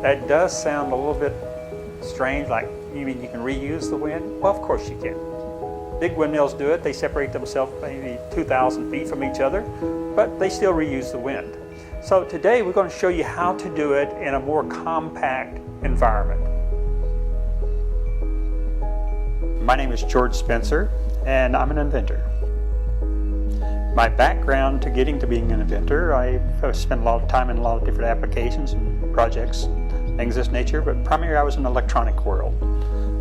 That does sound a little bit strange, like you mean you can reuse the wind? Well, of course you can. Big windmills do it. They separate themselves maybe 2,000 feet from each other, but they still reuse the wind. So today we're going to show you how to do it in a more compact environment. My name is George Spencer, and I'm an inventor. My background to getting to being an inventor, I've spent a lot of time in a lot of different applications and projects, things of this nature, but primarily I was in the electronic world.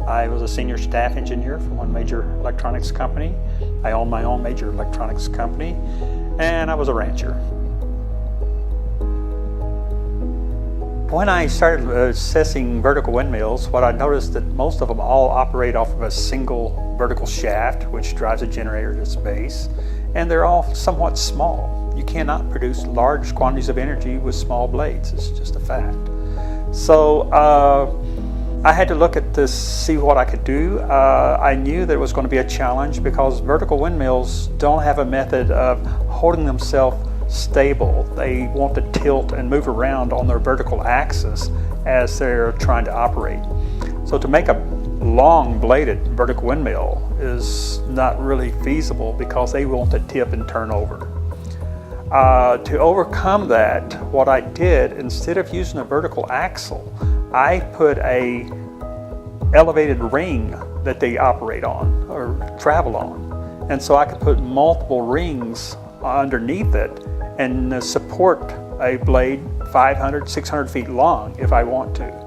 I was a senior staff engineer for one major electronics company. I owned my own major electronics company, and I was a rancher. When I started assessing vertical windmills, what I noticed that most of them all operate off of a single vertical shaft, which drives a generator to its base, and they're all somewhat small. You cannot produce large quantities of energy with small blades. It's just a fact. So I had to look at this, see what I could do. I knew that it was going to be a challenge because vertical windmills don't have a method of holding themselves stable. They want to tilt and move around on their vertical axis as they're trying to operate. So to make a long bladed vertical windmill is not really feasible because they want to tip and turn over. To overcome that, what I did, instead of using a vertical axle, I put a elevated ring that they operate on or travel on. And so I could put multiple rings underneath it and support a blade 500, 600 feet long if I want to.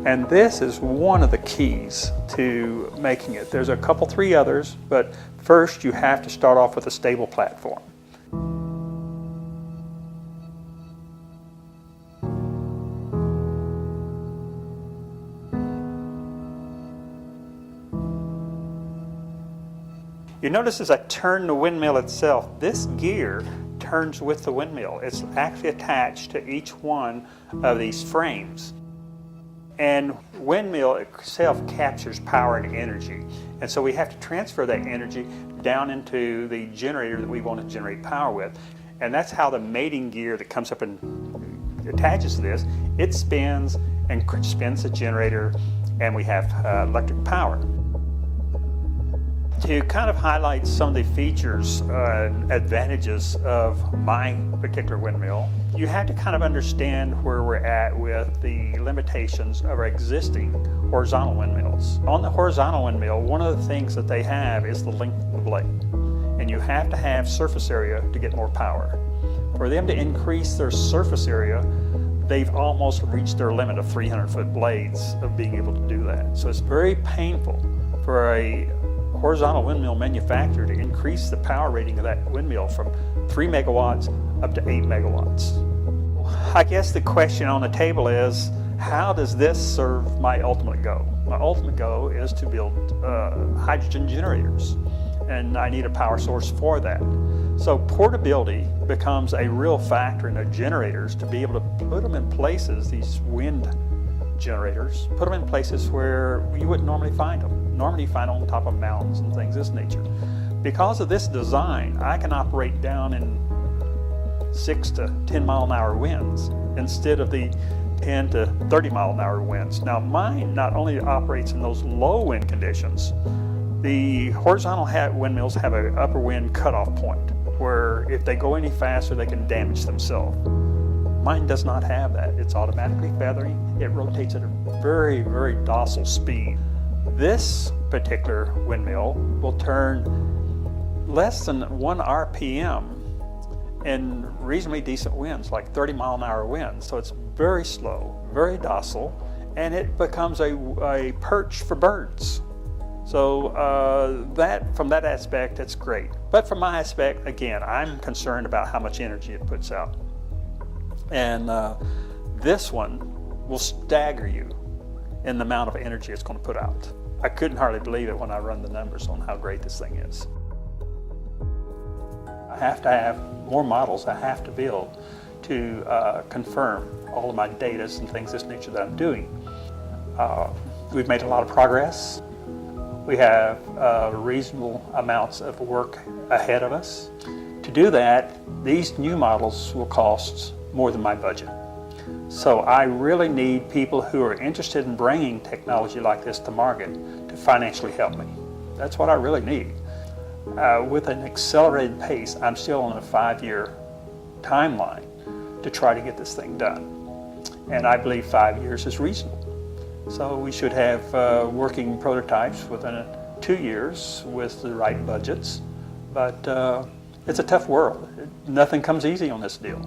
And this is one of the keys to making it. There's a couple, three others, but first you have to start off with a stable platform. You notice as I turn the windmill itself, this gear turns with the windmill. It's actually attached to each one of these frames. And windmill itself captures power and energy. And so we have to transfer that energy down into the generator that we want to generate power with. And that's how the mating gear that comes up and attaches to this, it spins and spins the generator, and we have electric power. To kind of highlight some of the features and advantages of my particular windmill, you have to kind of understand where we're at with the limitations of our existing horizontal windmills. On the horizontal windmill, one of the things that they have is the length of the blade. And you have to have surface area to get more power. For them to increase their surface area, they've almost reached their limit of 300-foot blades of being able to do that. So it's very painful for a horizontal windmill manufacturer to increase the power rating of that windmill from 3 megawatts up to 8 megawatts. I guess the question on the table is, how does this serve my ultimate goal? My ultimate goal is to build hydrogen generators, and I need a power source for that. So portability becomes a real factor in the generators, to be able to put them in places, these wind generators, put them in places where you wouldn't normally find them. Normally you find them on top of mountains and things of this nature. Because of this design, I can operate down in 6 to 10 mile an hour winds instead of the 10 to 30 mile an hour winds. Now mine not only operates in those low wind conditions, the horizontal windmills have an upper wind cutoff point where if they go any faster they can damage themselves. Mine does not have that. It's automatically feathering. It rotates at a very, very docile speed. This particular windmill will turn less than 1 RPM in reasonably decent winds, like 30 mile an hour winds. So it's very slow, very docile, and it becomes a perch for birds. So from that aspect, it's great. But from my aspect, again, I'm concerned about how much energy it puts out. And this one will stagger you in the amount of energy it's going to put out. I couldn't hardly believe it when I run the numbers on how great this thing is. I have to have more models I have to build to confirm all of my data and things of this nature that I'm doing. We've made a lot of progress. We have reasonable amounts of work ahead of us. To do that, these new models will cost more than my budget. So I really need people who are interested in bringing technology like this to market to financially help me. That's what I really need. With an accelerated pace, I'm still on a 5-year timeline to try to get this thing done. And I believe 5 years is reasonable. So we should have working prototypes within 2 years with the right budgets. But it's a tough world. Nothing comes easy on this deal.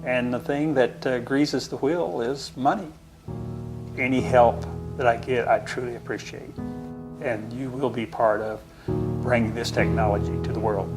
And the thing that greases the wheel is money. Any help that I get, I truly appreciate. And you will be part of bringing this technology to the world.